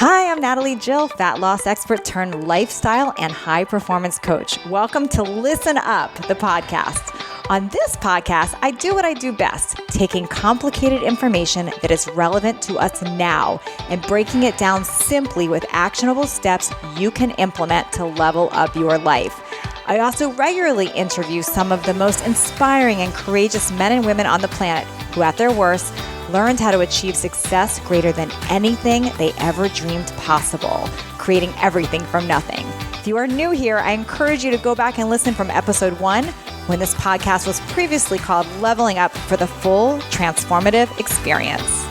Hi, I'm Natalie Jill, fat loss expert turned lifestyle and high performance coach. Welcome to Listen Up, the podcast. On this podcast, I do what I do best, taking complicated information that is relevant to us now and breaking it down simply with actionable steps you can implement to level up your life. I also regularly interview some of the most inspiring and courageous men and women on the planet who, at their worst, learned how to achieve success greater than anything they ever dreamed possible, creating everything from nothing. If you are new here, I encourage you to go back and listen from episode 1, when this podcast was previously called Leveling Up, for the full transformative experience.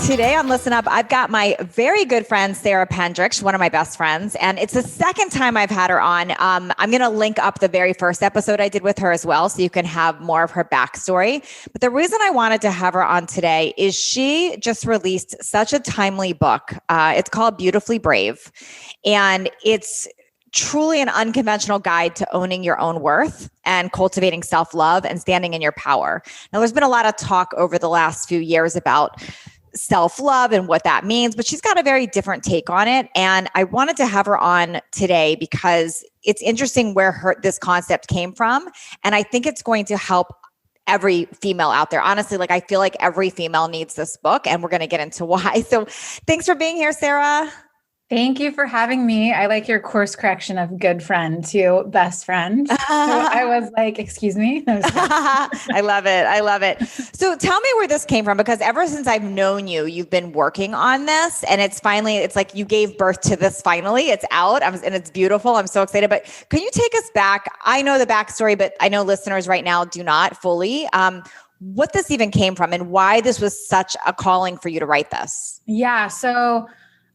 Today on Listen Up, I've got my very good friend, Sarah Pendrick. She's one of my best friends, and it's the second time I've had her on. I'm going to link up the very first episode I did with her as well, so you can have more of her backstory. But the reason I wanted to have her on today is she just released such a timely book. It's called Beautifully Brave, and it's truly an unconventional guide to owning your own worth and cultivating self-love and standing in your power. Now, there's been a lot of talk over the last few years about self-love and what that means, but she's got a very different take on it. And I wanted to have her on today because it's interesting where this concept came from. And I think it's going to help every female out there. Honestly, I feel like every female needs this book, and we're going to get into why. So thanks for being here, Sarah. Thank you for having me. I like your course correction of good friend to best friend. So I was like, excuse me. I love it. I love it. So tell me where this came from, because ever since I've known you, you've been working on this, and it's like you gave birth to this finally. It's out and it's beautiful. I'm so excited. But can you take us back? I know the backstory, but I know listeners right now do not fully. What this even came from and why this was such a calling for you to write this. Yeah. So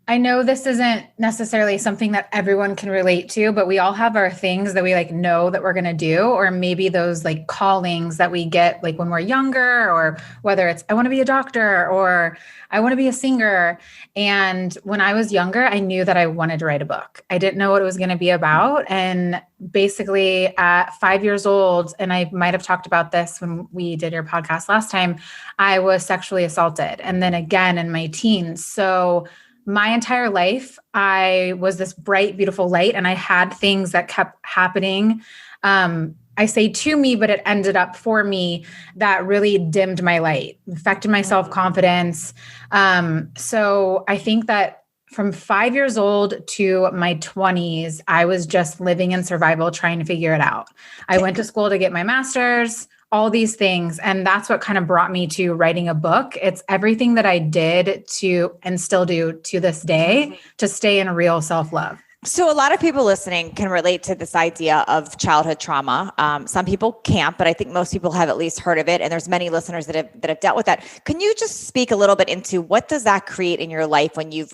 I know this isn't necessarily something that everyone can relate to, but we all have our things that we know that we're going to do, or maybe those callings that we get when we're younger, or whether it's I want to be a doctor or I want to be a singer. And when I was younger, I knew that I wanted to write a book. I didn't know what it was going to be about. And basically at 5 years old, and I might have talked about this when we did your podcast last time, I was sexually assaulted. And then again in my teens. So my entire life, I was this bright, beautiful light, and I had things that kept happening. I say to me, but it ended up for me that really dimmed my light, affected my self-confidence. So I think that from 5 years old to my 20s, I was just living in survival, trying to figure it out. I went to school to get my master's, all these things. And that's what kind of brought me to writing a book. It's everything that I did to, and still do to this day, to stay in real self-love. So a lot of people listening can relate to this idea of childhood trauma. Some people can't, but I think most people have at least heard of it. And there's many listeners that have dealt with that. Can you just speak a little bit into what does that create in your life when you've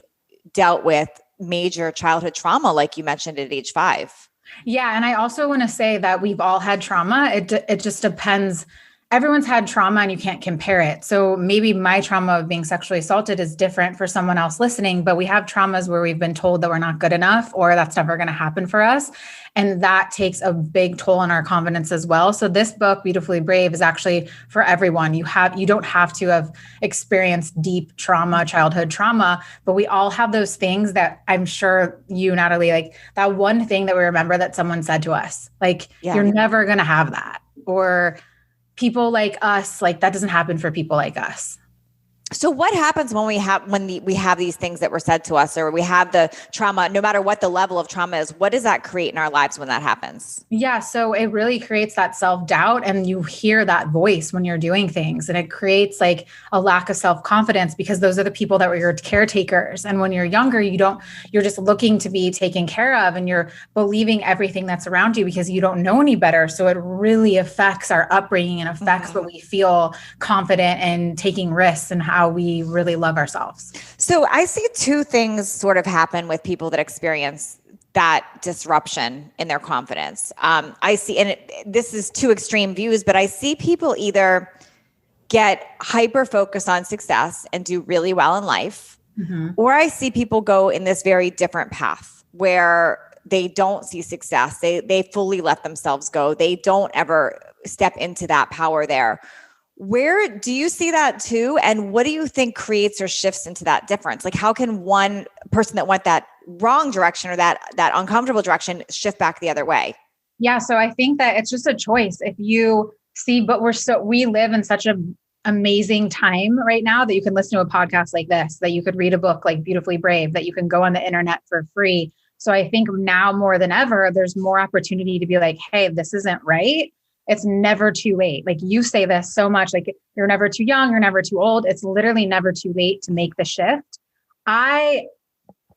dealt with major childhood trauma, like you mentioned at age 5? Yeah. And I also want to say that we've all had trauma. It just depends. Everyone's had trauma and you can't compare it. So maybe my trauma of being sexually assaulted is different for someone else listening, but we have traumas where we've been told that we're not good enough or that's never going to happen for us. And that takes a big toll on our confidence as well. So this book, Beautifully Brave, is actually for everyone. You don't have to have experienced deep trauma, childhood trauma, but we all have those things that I'm sure you, Natalie, that one thing that we remember that someone said to us, you're never going to have that. Or people like us, that doesn't happen for people like us. So what happens when we have these things that were said to us, or we have the trauma, no matter what the level of trauma is, what does that create in our lives when that happens? Yeah. So it really creates that self-doubt, and you hear that voice when you're doing things, and it creates a lack of self-confidence because those are the people that were your caretakers. And when you're younger, you're just looking to be taken care of, and you're believing everything that's around you because you don't know any better. So it really affects our upbringing and affects what we feel confident and taking risks and how we really love ourselves. So I see two things sort of happen with people that experience that disruption in their confidence. I see, and this is two extreme views, but I see people either get hyper focused on success and do really well in life, or I see people go in this very different path where they don't see success. They fully let themselves go. They don't ever step into that power there. Where do you see that too? And what do you think creates or shifts into that difference? Like how can one person that went that wrong direction or that uncomfortable direction shift back the other way? Yeah. So I think that it's just a choice. If you see, but we live in such an amazing time right now that you can listen to a podcast like this, that you could read a book like Beautifully Brave, that you can go on the internet for free. So I think now more than ever, there's more opportunity to be like, hey, this isn't right. It's never too late. Like you say this so much, like you're never too young, you're never too old. It's literally never too late to make the shift. I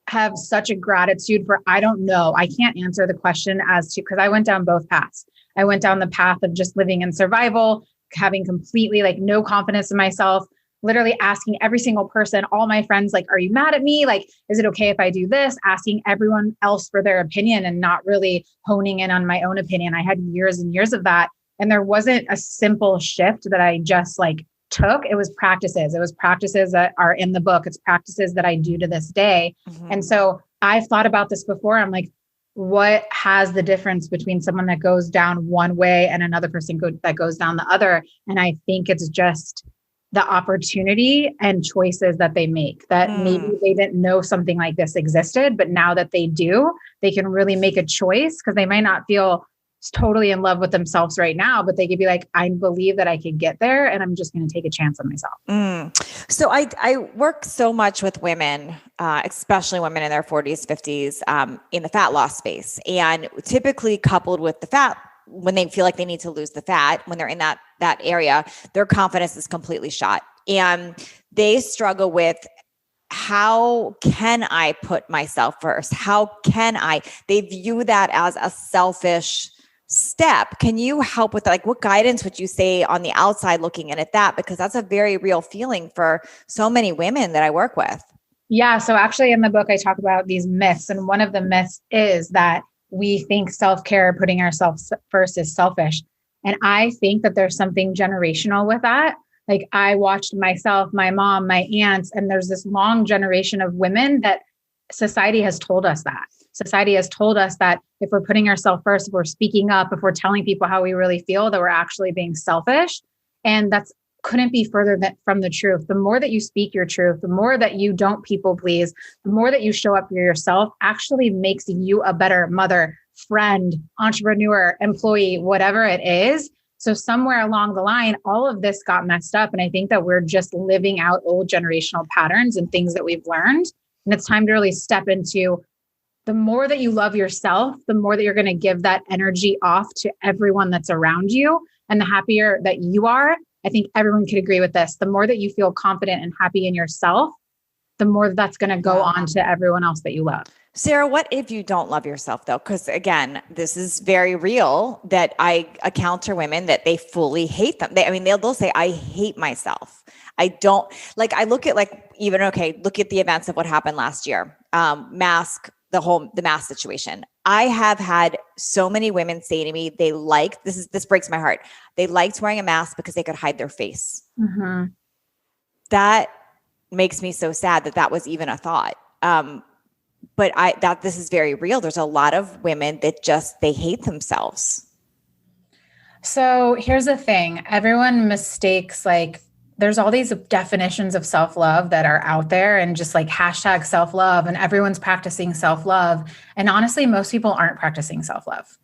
have such a gratitude for, I don't know, I can't answer the question as to, because I went down both paths. I went down the path of just living in survival, having completely like no confidence in myself, literally asking every single person, all my friends, like, are you mad at me? Like, is it okay if I do this? Asking everyone else for their opinion and not really honing in on my own opinion. I had years and years of that. And there wasn't a simple shift that I just like took. It was practices. It was practices that are in the book. It's practices that I do to this day. Mm-hmm. And so I've thought about this before. I'm like, what has the difference between someone that goes down one way and another person that goes down the other? And I think it's just the opportunity and choices that they make, that maybe they didn't know something like this existed, but now that they do, they can really make a choice because they might not feel totally in love with themselves right now, but they could be like, I believe that I could get there and I'm just going to take a chance on myself. So I work so much with women, especially women in their 40s, 50s, in the fat loss space. And typically coupled with the fat, when they feel like they need to lose the fat, when they're in that area, their confidence is completely shot. And they struggle with, how can I put myself first? How can I? They view that as a selfish step. Can you help with that? Like, what guidance would you say on the outside looking in at that? Because that's a very real feeling for so many women that I work with. Yeah. So actually in the book, I talk about these myths. And one of the myths is that we think self-care, putting ourselves first, is selfish. And I think that there's something generational with that. Like I watched myself, my mom, my aunts, and there's this long generation of women that society has told us that. Society has told us that if we're putting ourselves first, if we're speaking up, if we're telling people how we really feel, that we're actually being selfish. And that's couldn't be further from the truth. The more that you speak your truth, the more that you don't people please, the more that you show up for yourself actually makes you a better mother, friend, entrepreneur, employee, whatever it is. So somewhere along the line, all of this got messed up. And I think that we're just living out old generational patterns and things that we've learned. And it's time to really step into the more that you love yourself, the more that you're going to give that energy off to everyone that's around you. And the happier that you are, I think everyone could agree with this. The more that you feel confident and happy in yourself, the more that's going to go on to everyone else that you love. Sarah, what if you don't love yourself though? Because again, this is very real that I encounter women that they fully hate them. They'll say, I hate myself. I don't like, I look at like, even, okay, look at the events of what happened last year. The mask situation. I have had so many women say to me, this breaks my heart. They liked wearing a mask because they could hide their face. Mm-hmm. That makes me so sad that was even a thought. But this is very real. There's a lot of women that they hate themselves. So here's the thing. Everyone mistakes, like, there's all these definitions of self-love that are out there and just like hashtag self-love, and everyone's practicing self-love. And honestly, most people aren't practicing self-love.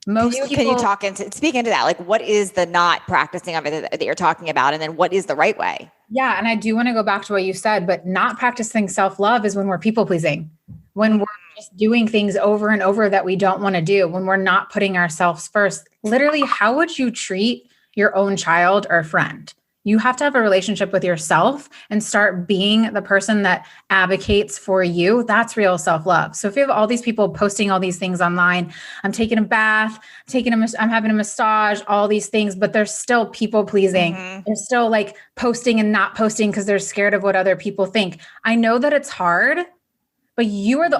Can you speak into that? Like, what is the not practicing of it that you're talking about? And then what is the right way? Yeah. And I do want to go back to what you said, but not practicing self-love is when we're people pleasing, when we're just doing things over and over that we don't want to do, when we're not putting ourselves first. Literally, how would you treat your own child or friend? You have to have a relationship with yourself and start being the person that advocates for you. That's real self-love. So if you have all these people posting all these things online, I'm taking a bath, I'm having a massage, all these things, but they're still people pleasing. Mm-hmm. They're still like posting and not posting because they're scared of what other people think. I know that it's hard, but you are the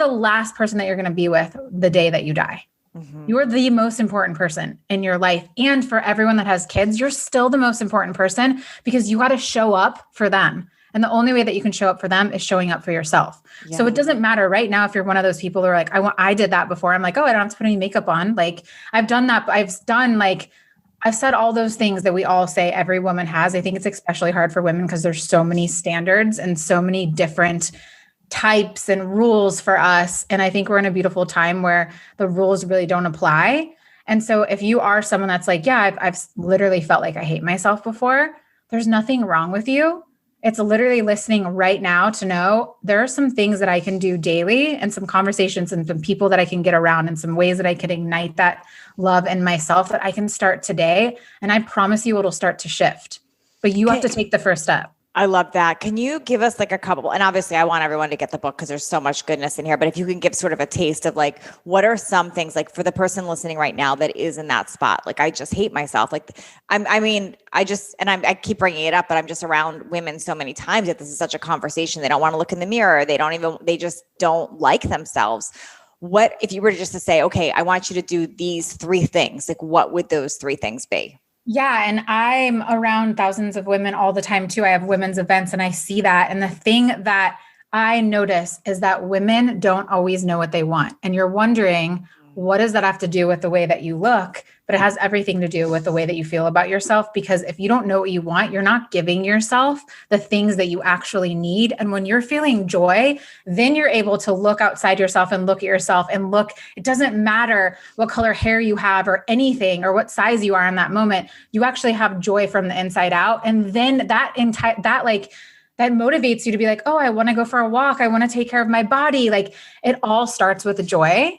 last person that you're going to be with the day that you die. Mm-hmm. You're the most important person in your life. And for everyone that has kids, you're still the most important person because you got to show up for them. And the only way that you can show up for them is showing up for yourself. Yeah. So it doesn't matter right now if you're one of those people who are like, I did that before. I'm like, oh, I don't have to put any makeup on. Like I've done that. I've said all those things that we all say every woman has. I think it's especially hard for women because there's so many standards and so many different types and rules for us. And I think we're in a beautiful time where the rules really don't apply. And so if you are someone that's like, yeah, I've literally felt like I hate myself before, there's nothing wrong with you. It's literally listening right now to know there are some things that I can do daily and some conversations and some people that I can get around and some ways that I can ignite that love in myself that I can start today. And I promise you it'll start to shift, but you have to take the first step. I love that. Can you give us like a couple, and obviously I want everyone to get the book because there's so much goodness in here, but if you can give sort of a taste of like, what are some things like for the person listening right now that is in that spot? Like, I just hate myself. Like, I keep bringing it up, but I'm just around women so many times that this is such a conversation. They don't want to look in the mirror. They just don't like themselves. What, if you were just to say, okay, I want you to do these 3 things, like what would those 3 things be? Yeah. And I'm around thousands of women all the time too. I have women's events and I see that. And the thing that I notice is that women don't always know what they want. And you're wondering, what does that have to do with the way that you look? But it has everything to do with the way that you feel about yourself, because if you don't know what you want, you're not giving yourself the things that you actually need. And when you're feeling joy, then you're able to look outside yourself and look at yourself and look, it doesn't matter what color hair you have or anything or what size you are in that moment. You actually have joy from the inside out. And then that motivates you to be like, oh, I want to go for a walk. I want to take care of my body. Like, it all starts with joy.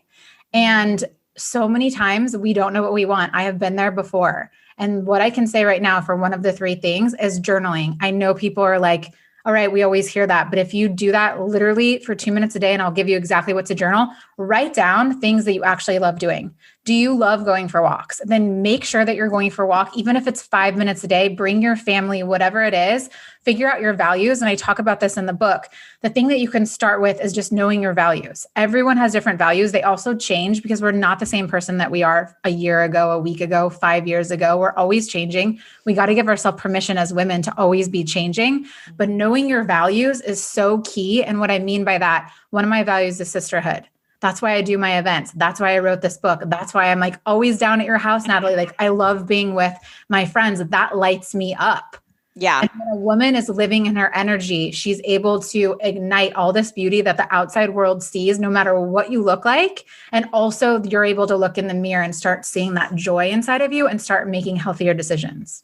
And so many times we don't know what we want. I have been there before. And what I can say right now for one of the 3 things is journaling. I know people are like, all right, we always hear that. But if you do that literally for 2 minutes a day, and I'll give you exactly what to journal, write down things that you actually love doing. Do you love going for walks? Then make sure that you're going for a walk, even if it's 5 minutes a day, bring your family, whatever it is, figure out your values. And I talk about this in the book. The thing that you can start with is just knowing your values. Everyone has different values. They also change because we're not the same person that we are a year ago, a week ago, 5 years ago. We're always changing. We got to give ourselves permission as women to always be changing. But knowing your values is so key. And what I mean by that, one of my values is sisterhood. That's why I do my events. That's why I wrote this book. That's why I'm like always down at your house, Natalie. Like, I love being with my friends. That lights me up. Yeah. And when a woman is living in her energy, she's able to ignite all this beauty that the outside world sees, no matter what you look like. And also you're able to look in the mirror and start seeing that joy inside of you and start making healthier decisions.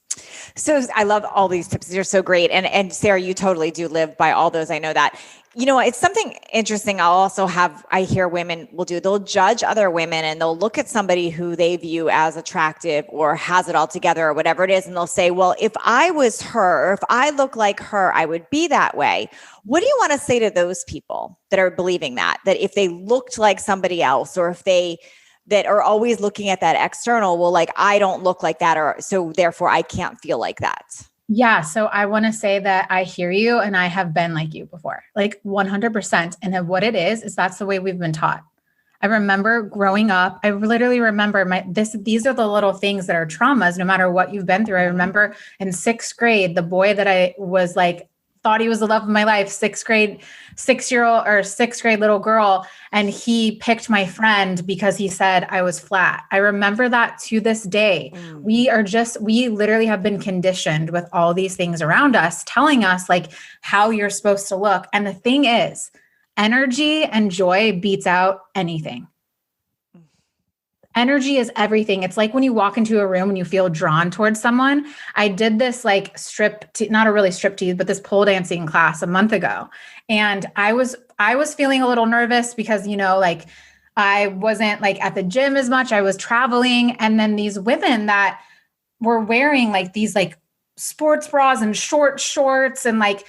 So I love all these tips. They're so great. And Sarah, you totally do live by all those. I know that. You know, it's something interesting. I hear women they'll judge other women and they'll look at somebody who they view as attractive or has it all together or whatever it is. And they'll say, well, if I was her, or if I look like her, I would be that way. What do you want to say to those people that are believing that if they looked like somebody else, or if that are always looking at that external, well, like, I don't look like that, or so therefore I can't feel like that? Yeah. So I want to say that I hear you and I have been like you before, like 100%. And then what it is that's the way we've been taught. I remember growing up, I literally remember these are the little things that are traumas, no matter what you've been through. I remember in 6th grade, the boy that I was like, thought he was the love of my life, 6th grade little girl. And he picked my friend because he said I was flat. I remember that to this day. We literally have been conditioned with all these things around us, telling us like how you're supposed to look. And the thing is, energy and joy beats out anything. Energy is everything. It's like when you walk into a room and you feel drawn towards someone. I did this like not a really striptease, but this pole dancing class a month ago. And I was feeling a little nervous because, like I wasn't like at the gym as much. I was traveling. And then these women that were wearing like these like sports bras and short shorts and like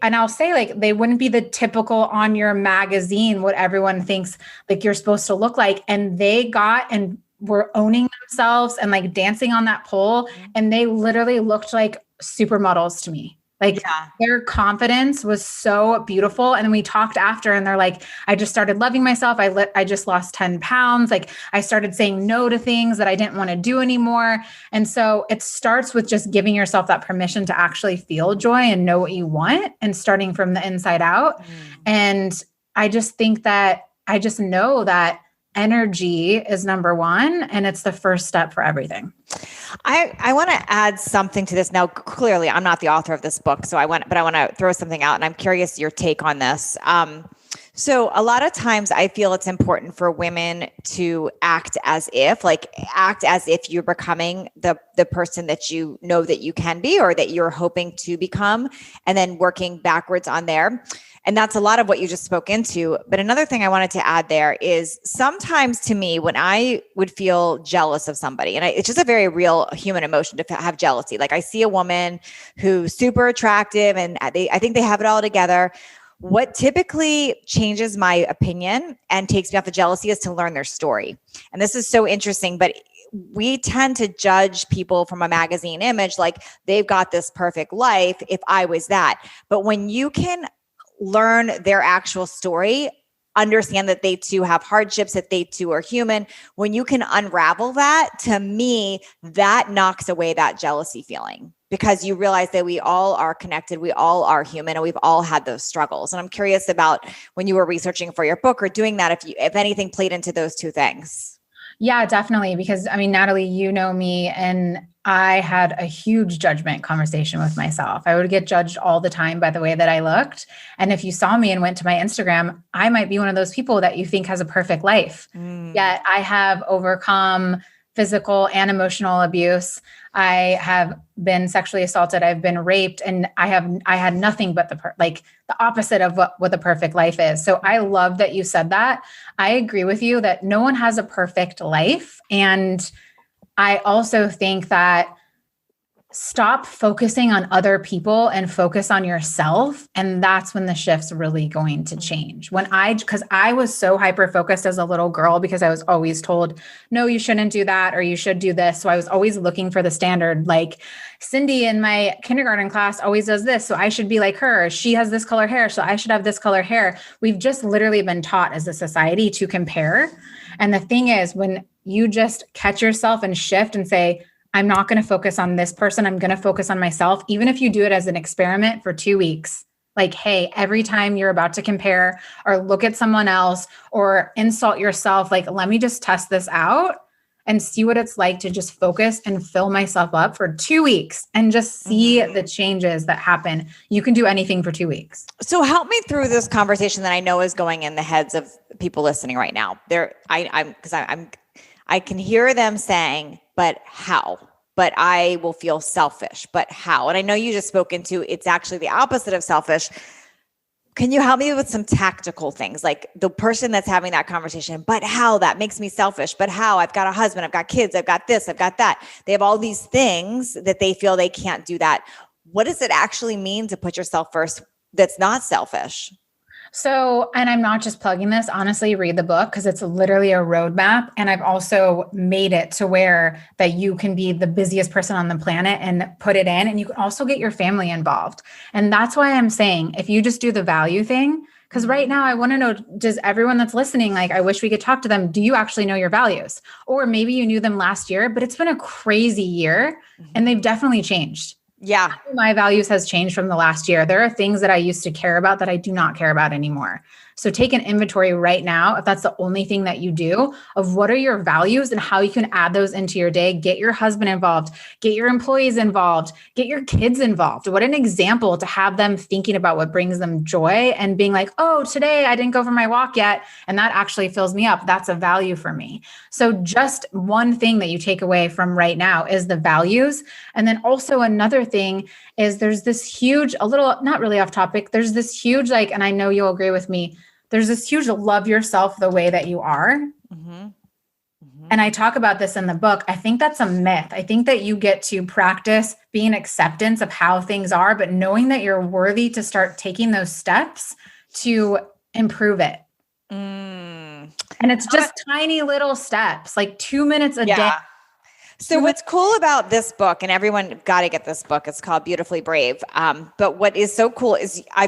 I'll say like, they wouldn't be the typical on your magazine, what everyone thinks like you're supposed to look like. And they got and were owning themselves and like dancing on that pole. And they literally looked like supermodels to me. Like their confidence was so beautiful. And then we talked after and they're like, I just started loving myself. I just lost 10 pounds. Like I started saying no to things that I didn't want to do anymore. And so it starts with just giving yourself that permission to actually feel joy and know what you want and starting from the inside out. And I just think that I just know that energy is number one, and it's the first step for everything. I want to add something to this. Now, clearly, I'm not the author of this book, but I want to throw something out, and I'm curious your take on this. So a lot of times I feel it's important for women to act as if you're becoming the person that you know that you can be or that you're hoping to become, and then working backwards on there. And that's a lot of what you just spoke into. But another thing I wanted to add there is sometimes to me, when I would feel jealous of somebody, and it's just a very real human emotion to have jealousy. Like I see a woman who's super attractive and I think they have it all together. What typically changes my opinion and takes me off of jealousy is to learn their story. And this is so interesting, but we tend to judge people from a magazine image like they've got this perfect life if I was that. But when you can learn their actual story, understand that they too have hardships, that they too are human. When you can unravel that, to me, that knocks away that jealousy feeling because you realize that we all are connected. We all are human and we've all had those struggles. And I'm curious about when you were researching for your book or doing that, if anything played into those two things. Yeah, definitely. Because I mean, Natalie, you know me, and I had a huge judgment conversation with myself. I would get judged all the time by the way that I looked. And if you saw me and went to my Instagram, I might be one of those people that you think has a perfect life. Yet I have overcome physical and emotional abuse. I have been sexually assaulted. I've been raped, and I had nothing but the opposite of what the perfect life is. So I love that you said that. I agree with you that no one has a perfect life. And I also think that stop focusing on other people and focus on yourself. And that's when the shift's really going to change. Because I was so hyper-focused as a little girl because I was always told, no, you shouldn't do that, or you should do this. So I was always looking for the standard, like Cindy in my kindergarten class always does this. So I should be like her. She has this color hair. So I should have this color hair. We've just literally been taught as a society to compare. And the thing is, when you just catch yourself and shift and say, I'm not going to focus on this person. I'm going to focus on myself. Even if you do it as an experiment for 2 weeks, like, hey, every time you're about to compare or look at someone else or insult yourself, like, let me just test this out and see what it's like to just focus and fill myself up for 2 weeks and just see the changes that happen. You can do anything for 2 weeks. So help me through this conversation that I know is going in the heads of people listening right now. I can hear them saying, but how? But I will feel selfish, but how? And I know you just spoke into it's actually the opposite of selfish. Can you help me with some tactical things? Like the person that's having that conversation, but how? That makes me selfish. But how? I've got a husband, I've got kids, I've got this, I've got that. They have all these things that they feel they can't do that. What does it actually mean to put yourself first that's not selfish? So, and I'm not just plugging this, honestly, read the book because it's literally a roadmap. And I've also made it to where that you can be the busiest person on the planet and put it in. And you can also get your family involved. And that's why I'm saying, if you just do the value thing, because right now I want to know, does everyone that's listening, like, I wish we could talk to them. Do you actually know your values? Or maybe you knew them last year, but it's been a crazy year and they've definitely changed. Yeah. My values has changed from the last year. There are things that I used to care about that I do not care about anymore. So take an inventory right now, if that's the only thing that you do, of what are your values and how you can add those into your day. Get your husband involved, get your employees involved, get your kids involved. What an example to have them thinking about what brings them joy and being like, oh, today I didn't go for my walk yet. And that actually fills me up. That's a value for me. So just one thing that you take away from right now is the values. And then also another thing is there's this huge, a little, not really off topic. There's this huge, like, and I know you'll agree with me, there's this huge love yourself the way that you are. And I talk about this in the book. I think that's a myth. I think that you get to practice being acceptance of how things are, but knowing that you're worthy to start taking those steps to improve it. And it's just tiny little steps, like 2 minutes a day. So what's cool about this book, and everyone got to get this book, it's called Beautifully Brave. But what is so cool is I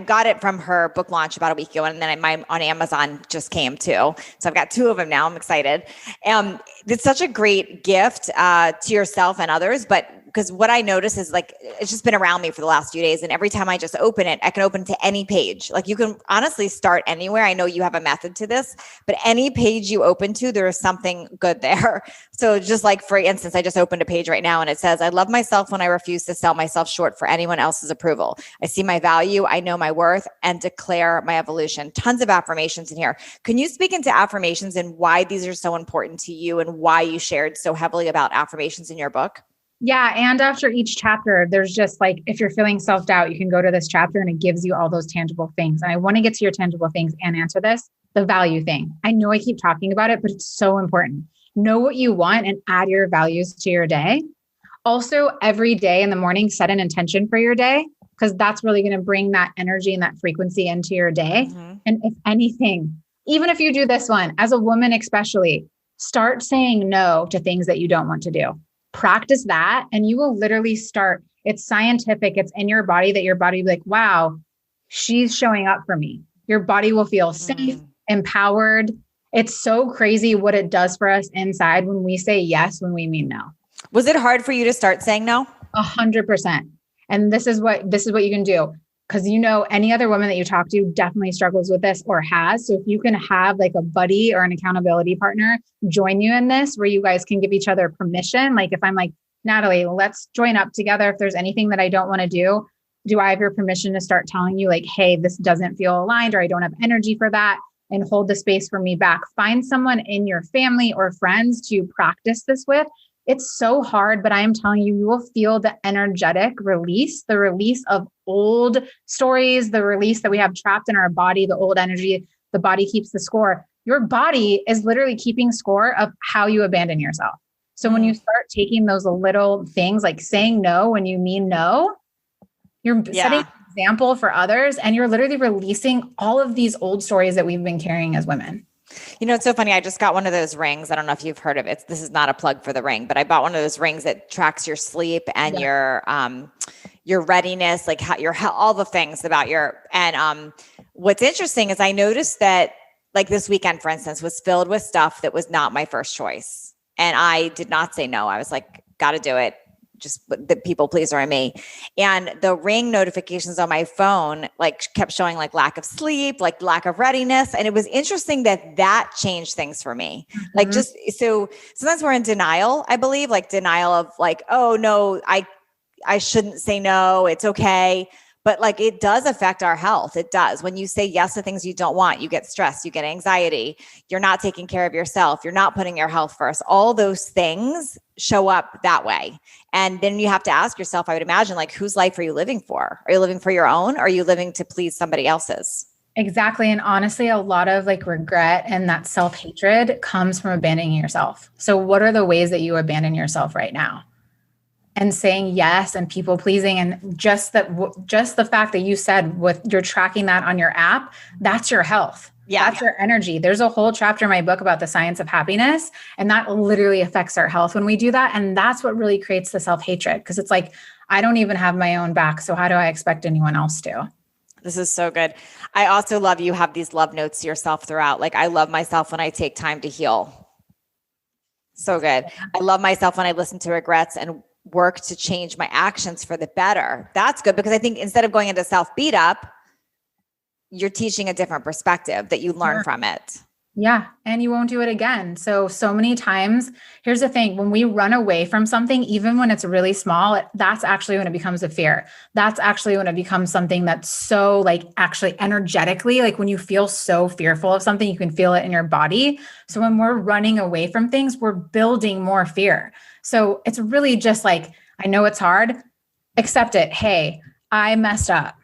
got it from her book launch about a week ago, and then mine on Amazon just came too. So I've got 2 of them now. I'm excited. It's such a great gift to yourself and others, but because what I notice is like, it's just been around me for the last few days. And every time I just open it, I can open to any page. Like you can honestly start anywhere. I know you have a method to this, but any page you open to, there is something good there. So just like, for instance, I just opened a page right now and it says, I love myself when I refuse to sell myself short for anyone else's approval. I see my value, I know my worth, and declare my evolution. Tons of affirmations in here. Can you speak into affirmations and why these are so important to you and why you shared so heavily about affirmations in your book? Yeah. And after each chapter, there's just like, if you're feeling self-doubt, you can go to this chapter and it gives you all those tangible things. And I want to get to your tangible things and answer this, the value thing. I know I keep talking about it, but it's so important. Know what you want and add your values to your day. Also, every day in the morning, set an intention for your day, because that's really going to bring that energy and that frequency into your day. Mm-hmm. And if anything, even if you do this one, as a woman especially, start saying no to things that you don't want to do. Practice that and you will literally start. It's scientific. It's in your body that your body will be like, wow, she's showing up for me. Your body will feel safe, empowered. It's so crazy what it does for us inside when we say yes, when we mean no. Was it hard for you to start saying no? 100%. And this is what you can do. Because any other woman that you talk to definitely struggles with this or has. So if you can have like a buddy or an accountability partner join you in this, where you guys can give each other permission. Like if I'm like, Natalie, let's join up together. If there's anything that I don't want to do I have your permission to start telling you like, hey, this doesn't feel aligned, or I don't have energy for that, and hold the space for me back. Find someone in your family or friends to practice this with. It's so hard, but I am telling you, you will feel the energetic release, the release of old stories, the release that we have trapped in our body, the old energy. The body keeps the score. Your body is literally keeping score of how you abandon yourself. So when you start taking those little things like saying no when you mean no, you're setting an example for others, and you're literally releasing all of these old stories that we've been carrying as women. It's so funny. I just got one of those rings. I don't know if you've heard of it. This is not a plug for the ring, but I bought one of those rings that tracks your sleep and your readiness, like all the things about what's interesting is I noticed that like this weekend, for instance, was filled with stuff that was not my first choice. And I did not say no. I was like, got to do it. Just the people pleaser in me. And the ring notifications on my phone, like kept showing like lack of sleep, like lack of readiness. And it was interesting that changed things for me. Mm-hmm. Like just, so sometimes we're in denial, I believe, like denial of like, oh no, I shouldn't say no. It's okay. But like, it does affect our health. It does. When you say yes to things you don't want, you get stressed, you get anxiety, you're not taking care of yourself, you're not putting your health first. All those things show up that way. And then you have to ask yourself, I would imagine, like, whose life are you living for? Are you living for your own? Or are you living to please somebody else's? Exactly. And honestly, a lot of like regret and that self-hatred comes from abandoning yourself. So what are the ways that you abandon yourself right now? And saying yes and people pleasing, and just the fact that you said you're tracking that on your app, that's your health. Yeah. That's your energy. There's a whole chapter in my book about the science of happiness, and that literally affects our health when we do that. And that's what really creates the self-hatred, because it's like, I don't even have my own back. So how do I expect anyone else to? This is so good. I also love you have these love notes to yourself throughout. Like, I love myself when I take time to heal. So good. I love myself when I listen to regrets and work to change my actions for the better. That's good, because I think instead of going into self beat up, you're teaching a different perspective that you learn from it. Yeah. And you won't do it again. So many times, here's the thing, when we run away from something, even when it's really small, that's actually when it becomes a fear. That's actually when it becomes something that's so like actually energetically, like when you feel so fearful of something, you can feel it in your body. So when we're running away from things, we're building more fear. So it's really just like, I know it's hard, accept it. Hey, I messed up.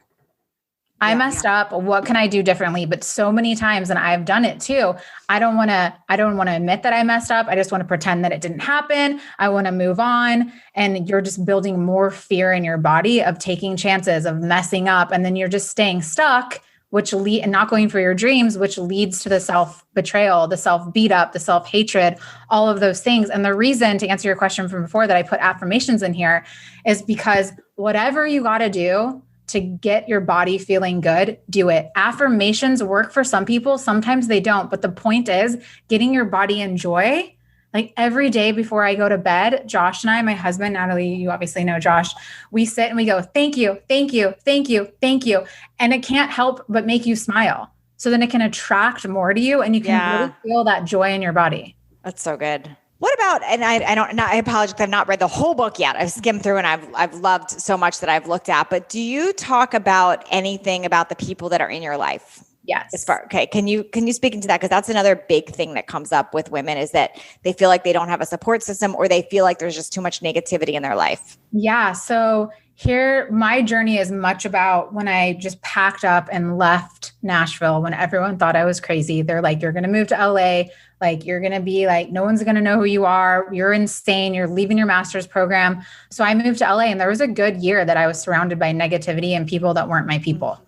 I messed up. What can I do differently? But so many times, and I've done it too, I don't want to admit that I messed up. I just want to pretend that it didn't happen. I want to move on. And you're just building more fear in your body of taking chances, of messing up. And then you're just staying stuck, and not going for your dreams, which leads to the self-betrayal, the self-beat up, the self-hatred, all of those things. And the reason, to answer your question from before, that I put affirmations in here is because whatever you got to do to get your body feeling good, do it. Affirmations work for some people. Sometimes they don't. But the point is getting your body in joy Like every day before I go to bed, Josh and I, my husband, Natalie, you obviously know Josh, we sit and we go, thank you, thank you, thank you, thank you. And it can't help but make you smile. So then it can attract more to you and you can really feel that joy in your body. That's so good. What about, and I apologize if I've not read the whole book yet. I've skimmed through and I've loved so much that I've looked at, but do you talk about anything about the people that are in your life? Yes. Okay. Can you speak into that? Because that's another big thing that comes up with women is that they feel like they don't have a support system or they feel like there's just too much negativity in their life. Yeah. So here, my journey is much about when I just packed up and left Nashville when everyone thought I was crazy. They're like, you're going to move to LA. Like, you're going to be like, no one's going to know who you are. You're insane. You're leaving your master's program. So I moved to LA and there was a good year that I was surrounded by negativity and people that weren't my people.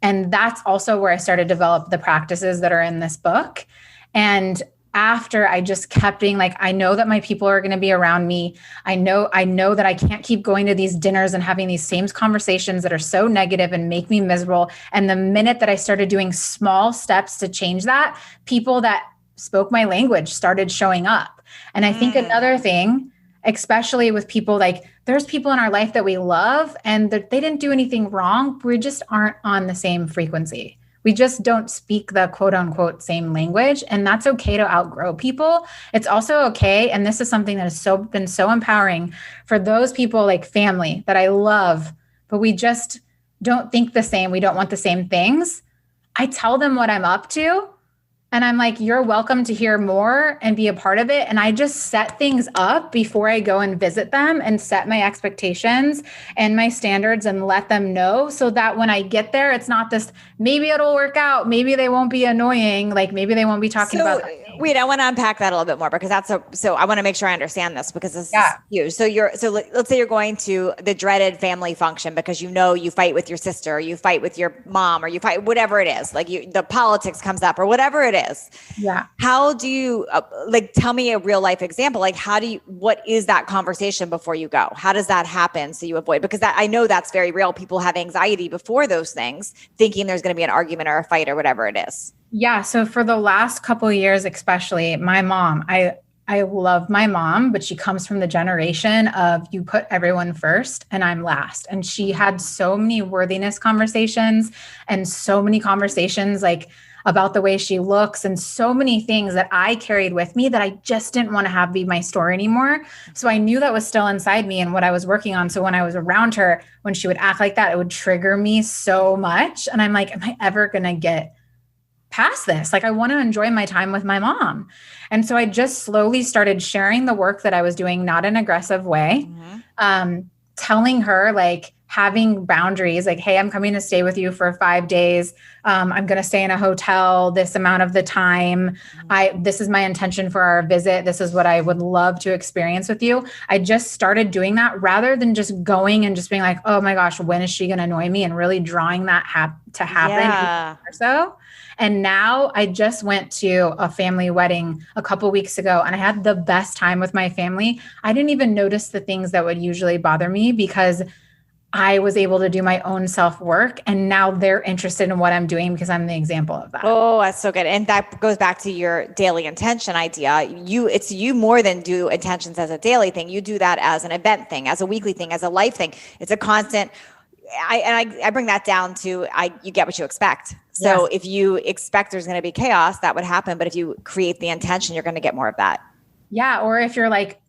And that's also where I started to develop the practices that are in this book. And after I just kept being like, I know that my people are going to be around me. I know that I can't keep going to these dinners and having these same conversations that are so negative and make me miserable. And the minute that I started doing small steps to change that, people that spoke my language started showing up. And I think another thing, especially with people, like there's people in our life that we love and they didn't do anything wrong. We just aren't on the same frequency. We just don't speak the quote unquote same language. And that's okay to outgrow people. It's also okay. And this is something that has been so empowering for those people like family that I love, but we just don't think the same. We don't want the same things. I tell them what I'm up to. And I'm like, you're welcome to hear more and be a part of it. And I just set things up before I go and visit them and set my expectations and my standards and let them know so that when I get there, it's not this, maybe it'll work out. Maybe they won't be annoying. Like maybe they won't be talking about that. Wait, I want to unpack that a little bit more because so I want to make sure I understand this because this is huge. So let's say you're going to the dreaded family function because you fight with your sister, or you fight with your mom, or you fight whatever it is, like the politics comes up or whatever it is. Yeah. How do you tell me a real life example? Like what is that conversation before you go? How does that happen so you avoid? Because I know that's very real. People have anxiety before those things, thinking there's going to be an argument or a fight or whatever it is. Yeah. So for the last couple of years, especially my mom, I love my mom, but she comes from the generation of you put everyone first and I'm last. And she had so many worthiness conversations and so many conversations like about the way she looks and so many things that I carried with me that I just didn't want to have be my story anymore. So I knew that was still inside me and what I was working on. So when I was around her, when she would act like that, it would trigger me so much. And I'm like, am I ever going to get past this? Like, I want to enjoy my time with my mom. And so I just slowly started sharing the work that I was doing, not in an aggressive way, telling her, like, having boundaries, like, hey, I'm coming to stay with you for 5 days. I'm going to stay in a hotel this amount of the time. This is my intention for our visit. This is what I would love to experience with you. I just started doing that rather than just going and just being like, oh my gosh, when is she going to annoy me? And really drawing that to happen. Or so. And now I just went to a family wedding a couple weeks ago and I had the best time with my family. I didn't even notice the things that would usually bother me because I was able to do my own self-work and now they're interested in what I'm doing because I'm the example of that. Oh, that's so good. And that goes back to your daily intention idea. You more than do intentions as a daily thing. You do that as an event thing, as a weekly thing, as a life thing. It's a constant. I bring that down to you get what you expect. So if you expect there's going to be chaos, that would happen. But if you create the intention, you're going to get more of that. Yeah. Or if you're like,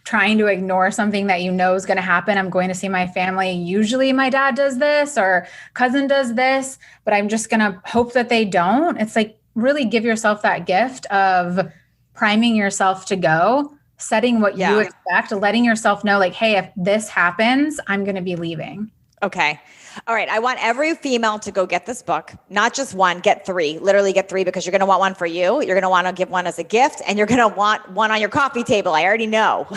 trying to ignore something that is going to happen. I'm going to see my family. Usually my dad does this or cousin does this, but I'm just going to hope that they don't. It's like really give yourself that gift of priming yourself to go, setting what you expect, letting yourself know like, hey, if this happens, I'm going to be leaving. Okay. All right. I want every female to go get this book, not just one, get 3, literally get 3 because you're going to want one for you. You're going to want to give one as a gift and you're going to want one on your coffee table. I already know.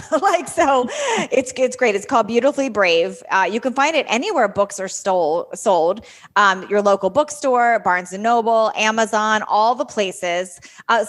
So it's great. It's called Beautifully Brave. You can find it anywhere books are sold, your local bookstore, Barnes and Noble, Amazon, all the places.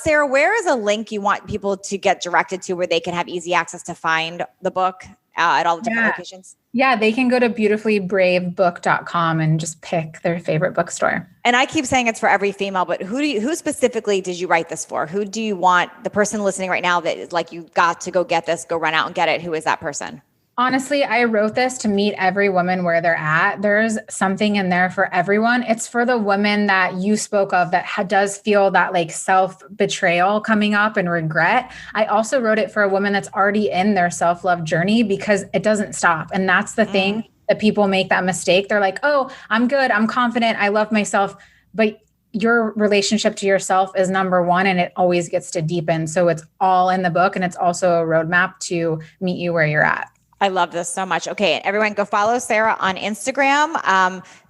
Sarah, where is a link you want people to get directed to where they can have easy access to find the book at all the different locations? Yeah, they can go to beautifullyBraveBook.com and just pick their favorite bookstore. And I keep saying it's for every female, but who specifically did you write this for? Who do you want, the person listening right now that is like, you got to go get this, go run out and get it? Who is that person? Honestly, I wrote this to meet every woman where they're at. There's something in there for everyone. It's for the woman that you spoke of that does feel that like self-betrayal coming up and regret. I also wrote it for a woman that's already in their self-love journey because it doesn't stop. And that's the thing that people make that mistake. They're like, oh, I'm good. I'm confident. I love myself. But your relationship to yourself is number one, and it always gets to deepen. So it's all in the book. And it's also a roadmap to meet you where you're at. I love this so much. Okay, everyone go follow Sarah on Instagram.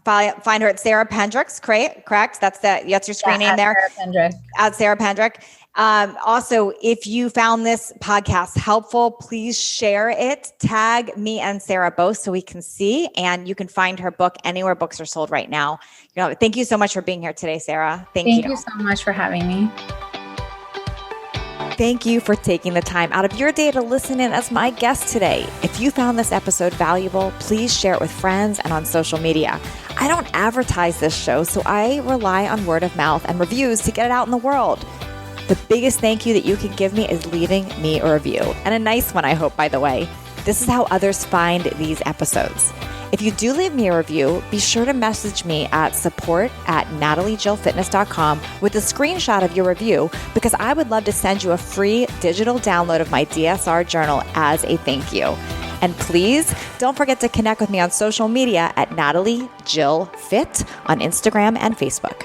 Find her at Sarah Pendrick, correct? That's your screen name there. Sarah Pendrick. At Sarah Pendrick. Also, if you found this podcast helpful, please share it. Tag me and Sarah both so we can see. And you can find her book anywhere books are sold right now. Thank you so much for being here today, Sarah. Thank you so much for having me. Thank you for taking the time out of your day to listen in as my guest today. If you found this episode valuable, please share it with friends and on social media. I don't advertise this show, so I rely on word of mouth and reviews to get it out in the world. The biggest thank you that you can give me is leaving me a review, and a nice one, I hope, by the way. This is how others find these episodes. If you do leave me a review, be sure to message me at support@nataliejillfitness.com with a screenshot of your review, because I would love to send you a free digital download of my DSR journal as a thank you. And please don't forget to connect with me on social media at Natalie Jill Fit on Instagram and Facebook.